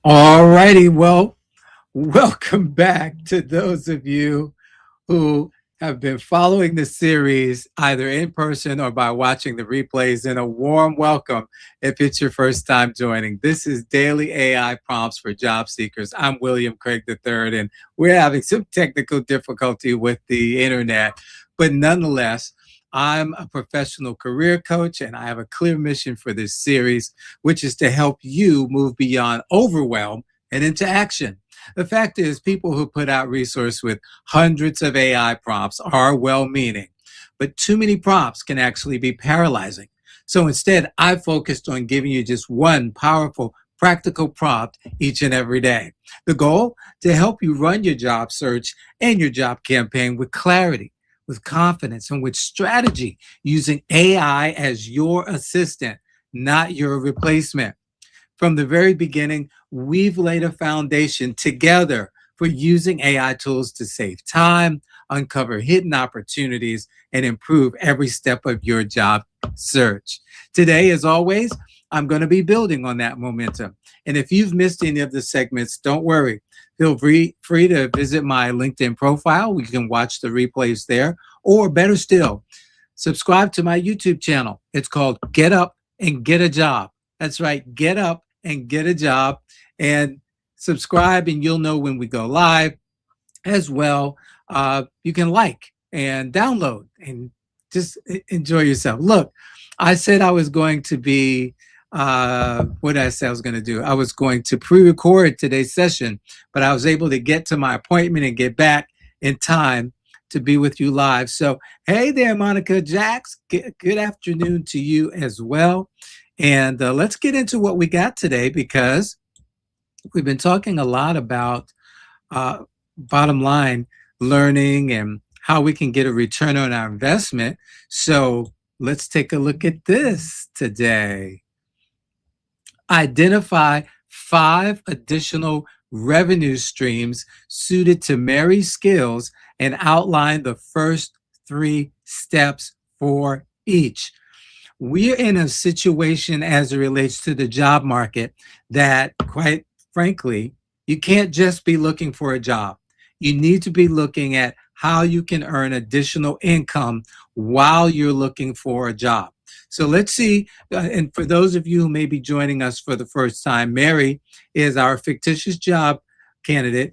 All righty. Well, welcome back to those of you who have been following the series either in person or by watching the replays, and a warm welcome if it's your first time joining. This is Daily AI Prompts for Job Seekers. I'm William Craig III, and we're having some technical difficulty with the internet, but nonetheless, I'm a professional career coach, and I have a clear mission for this series, which is to help you move beyond overwhelm and into action. The fact is, people who put out resource with hundreds of AI prompts are well-meaning, but too many prompts can actually be paralyzing. So instead, I focused on giving you just one powerful, practical prompt each and every day. The goal? To help you run your job search and your job campaign with clarity, with confidence, and with strategy, using AI as your assistant, not your replacement. From the very beginning, we've laid a foundation together for using AI tools to save time, uncover hidden opportunities, and improve every step of your job search. Today, as always, I'm going to be building on that momentum. And if you've missed any of the segments, don't worry. Feel free to visit my LinkedIn profile. We can watch the replays there. Or better still, subscribe to my YouTube channel. It's called Get Up and Get a Job. That's right, Get Up and Get a Job, and subscribe, and you'll know when we go live. As well, you can like and download and just enjoy yourself. Look, I said I was going to be, what did I say I was going to do? I was going to pre-record today's session, but I was able to get to my appointment and get back in time to be with you live. So, hey there, Monica Jax. Good afternoon to you as well. And let's get into what we got today, because we've been talking a lot about bottom line learning and how we can get a return on our investment. So let's take a look at this today. Identify 5 additional revenue streams suited to Mary's skills and outline the first 3 steps for each. We're in a situation as it relates to the job market that, quite frankly, you can't just be looking for a job. You need to be looking at how you can earn additional income while you're looking for a job. So let's see, and for those of you who may be joining us for the first time, Mary is our fictitious job candidate.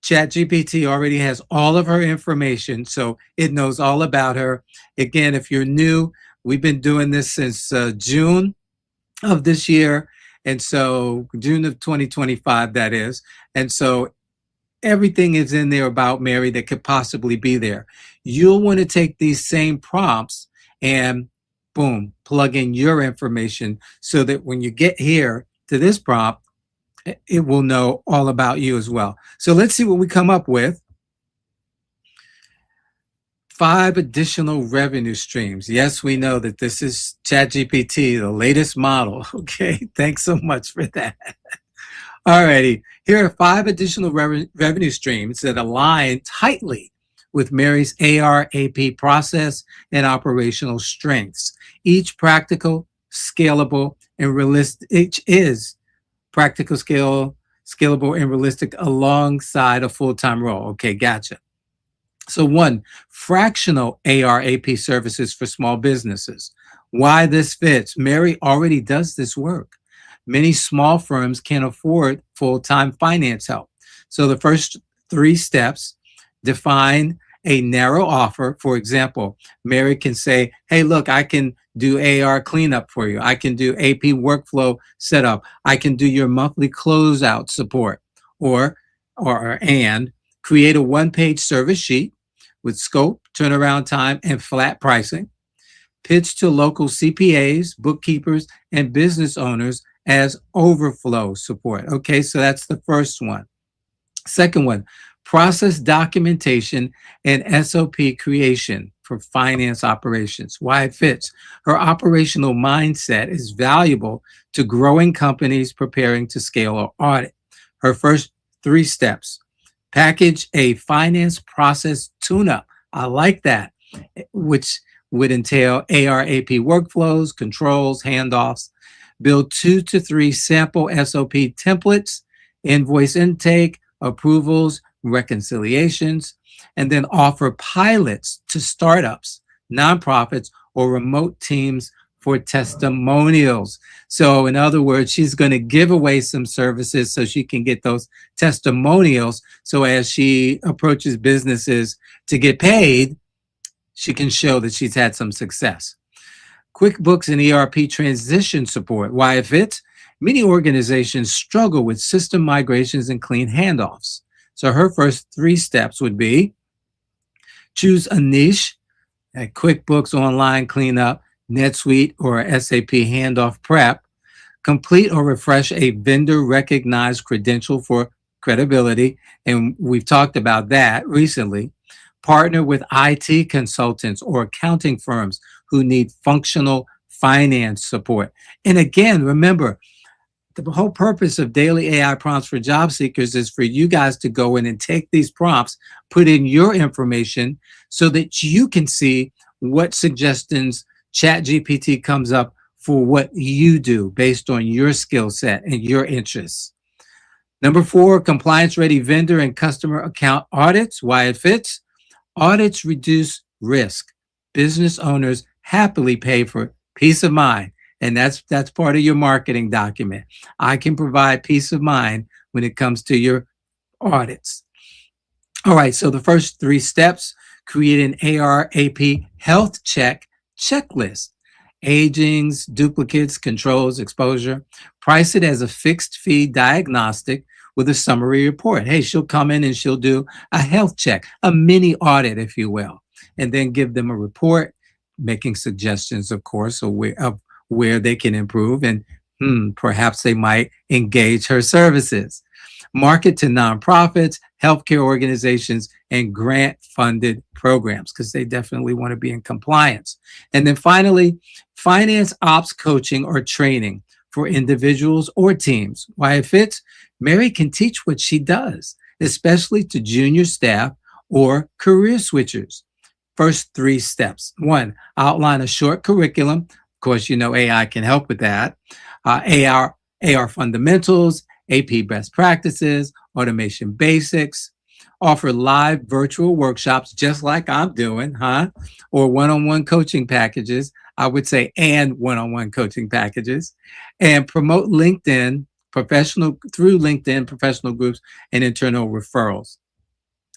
ChatGPT already has all of her information, so it knows all about her. Again, if you're new, we've been doing this since June of this year. And so June of 2025, that is. And so everything is in there about Mary that could possibly be there. You'll want to take these same prompts and boom, plug in your information so that when you get here to this prompt, it will know all about you as well. So let's see what we come up with. 5 additional revenue streams. Yes, we know that this is ChatGPT, the latest model. Okay, thanks so much for that. All righty, here are 5 additional revenue streams that align tightly with Mary's AR/AP process and operational strengths. Each practical, scalable, and realistic. Each is practical, scalable, and realistic alongside a full-time role. Okay, gotcha. So 1, fractional AR/AP services for small businesses. Why this fits? Mary already does this work. Many small firms can't afford full-time finance help. So the first 3 steps: define a narrow offer. For example, Mary can say, hey, look, I can do AR cleanup for you. I can do AP workflow setup. I can do your monthly closeout support. And create a 1-page service sheet with scope, turnaround time, and flat pricing. Pitch to local CPAs, bookkeepers, and business owners as overflow support. Okay, so that's the first one. Second one, process documentation and SOP creation for finance operations. Why it fits. Her operational mindset is valuable to growing companies preparing to scale or audit. Her first 3 steps: package a finance process tune-up. I like that, which would entail AR/AP workflows, controls, handoffs. Build 2 to 3 sample SOP templates invoice intake, approvals, reconciliations, and then offer pilots to startups, nonprofits, or remote teams for testimonials. So, in other words, she's going to give away some services so she can get those testimonials. So, as she approaches businesses to get paid, she can show that she's had some success. QuickBooks and ERP transition support. Why it fits? Many organizations struggle with system migrations and clean handoffs. So her first 3 steps would be choose a niche, like QuickBooks Online Cleanup, NetSuite, or SAP Handoff Prep. Complete or refresh a vendor recognized credential for credibility. And we've talked about that recently. Partner with IT consultants or accounting firms who need functional finance support. And again, remember, the whole purpose of daily AI prompts for job seekers is for you guys to go in and take these prompts, put in your information so that you can see what suggestions ChatGPT comes up for what you do based on your skill set and your interests. Number 4, compliance-ready vendor and customer account audits. Why it fits? Audits reduce risk. Business owners happily pay for peace of mind. And that's part of your marketing document. I can provide peace of mind when it comes to your audits. All right, so the first 3 steps: create an ARAP health check checklist. Agings, duplicates, controls, exposure. Price it as a fixed fee diagnostic with a summary report. Hey, she'll come in and she'll do a health check, a mini audit, if you will, and then give them a report, making suggestions, of course, of where they can improve, and perhaps they might engage her services. Market to nonprofits, healthcare organizations, and grant-funded programs, because they definitely want to be in compliance. And then finally, finance ops coaching or training for individuals or teams. Why it fits? Mary can teach what she does, especially to junior staff or career switchers. First 3 steps. 1, outline a short curriculum. Of course, you know AI can help with that. AR fundamentals, AP best practices, automation basics. Offer live virtual workshops, just like I'm doing, or one-on-one coaching packages. I would say and one-on-one coaching packages. And promote LinkedIn through LinkedIn professional groups and internal referrals.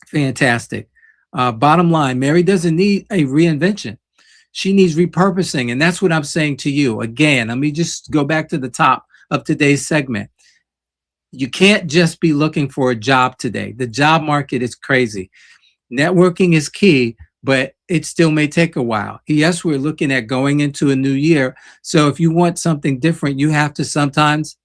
Fantastic. Bottom line, Mary doesn't need a reinvention. She needs repurposing. And that's what I'm saying to you. Again, let me just go back to the top of today's segment. You can't just be looking for a job today. The job market is crazy. Networking is key, but it still may take a while. Yes, we're looking at going into a new year. So if you want something different, you have to sometimes,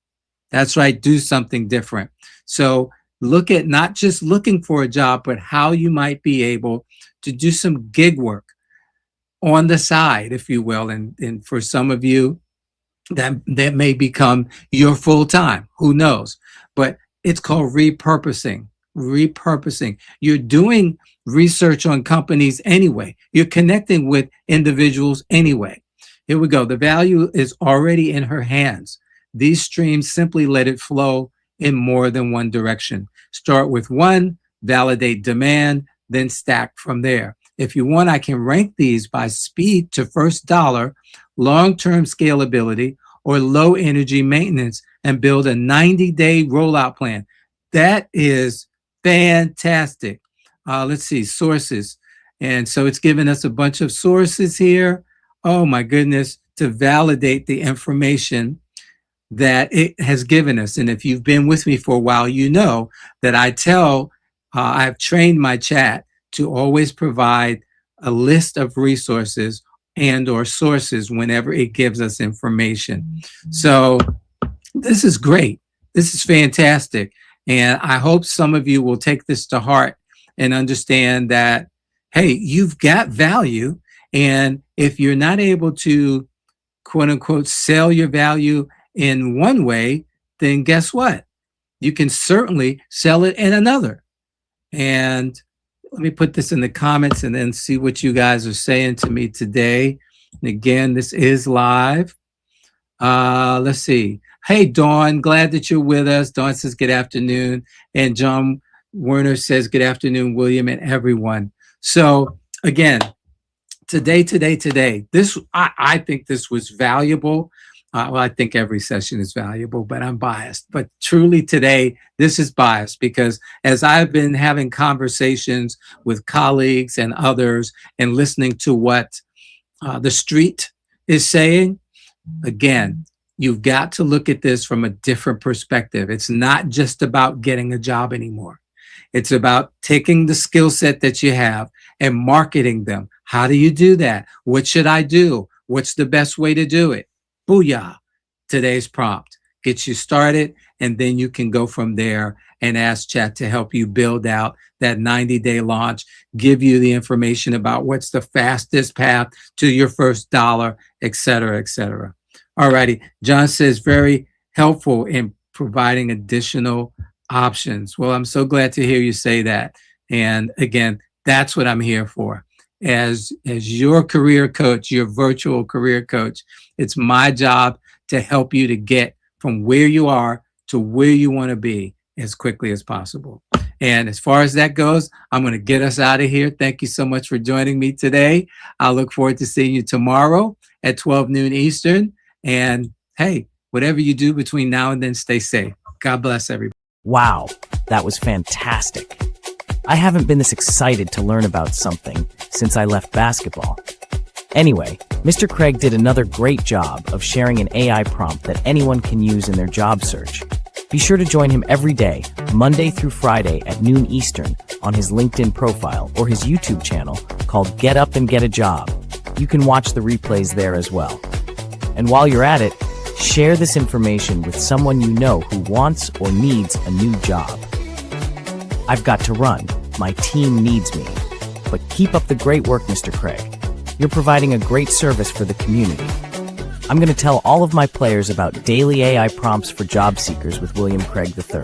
that's right, do something different. So look at not just looking for a job, but how you might be able to do some gig work on the side, if you will. And for some of you, that may become your full time. Who knows? But it's called repurposing. You're doing research on companies anyway. You're connecting with individuals anyway. Here we go. The value is already in her hands. These streams, simply let it flow in more than one direction. Start with one, validate demand, then stack from there. If you want, I can rank these by speed to first dollar, long-term scalability, or low energy maintenance, and build a 90-day rollout plan. That is fantastic. Let's see, sources. And so it's given us a bunch of sources here. Oh my goodness, to validate the information that it has given us. And if you've been with me for a while, you know that I've trained my chat to always provide a list of resources and or sources whenever it gives us information. So this is great. This is fantastic. And I hope some of you will take this to heart and understand that, hey, you've got value. And if you're not able to, quote unquote, sell your value in one way, then guess what? You can certainly sell it in another. And let me put this in the comments and then see what you guys are saying to me today. And again, this is live. Let's see. Hey, Dawn, glad that you're with us. Dawn says good afternoon. And John Werner says good afternoon, William, and everyone. So again, today, I think this was valuable. Well, I think every session is valuable, but I'm biased. But truly today, this is biased because as I've been having conversations with colleagues and others and listening to what the street is saying, again, you've got to look at this from a different perspective. It's not just about getting a job anymore. It's about taking the skill set that you have and marketing them. How do you do that? What should I do? What's the best way to do it? Booyah. Today's prompt gets you started, and then you can go from there and ask Chat to help you build out that 90-day launch, give you the information about what's the fastest path to your first dollar, et cetera, et cetera. All righty. John says very helpful in providing additional options. Well, I'm so glad to hear you say that. And again, that's what I'm here for. As your career coach, your virtual career coach, it's my job to help you to get from where you are to where you want to be as quickly as possible. And as far as that goes, I'm going to get us out of here. Thank you so much for joining me today. I look forward to seeing you tomorrow at 12 noon Eastern. And hey, whatever you do between now and then, stay safe. God bless everybody. Wow, that was fantastic. I haven't been this excited to learn about something since I left basketball. Anyway, Mr. Craig did another great job of sharing an AI prompt that anyone can use in their job search. Be sure to join him every day, Monday through Friday at noon Eastern on his LinkedIn profile or his YouTube channel called Get Up and Get a Job. You can watch the replays there as well. And while you're at it, share this information with someone you know who wants or needs a new job. I've got to run. My team needs me. But keep up the great work, Mr. Craig. You're providing a great service for the community. I'm going to tell all of my players about daily AI prompts for job seekers with William Craig III.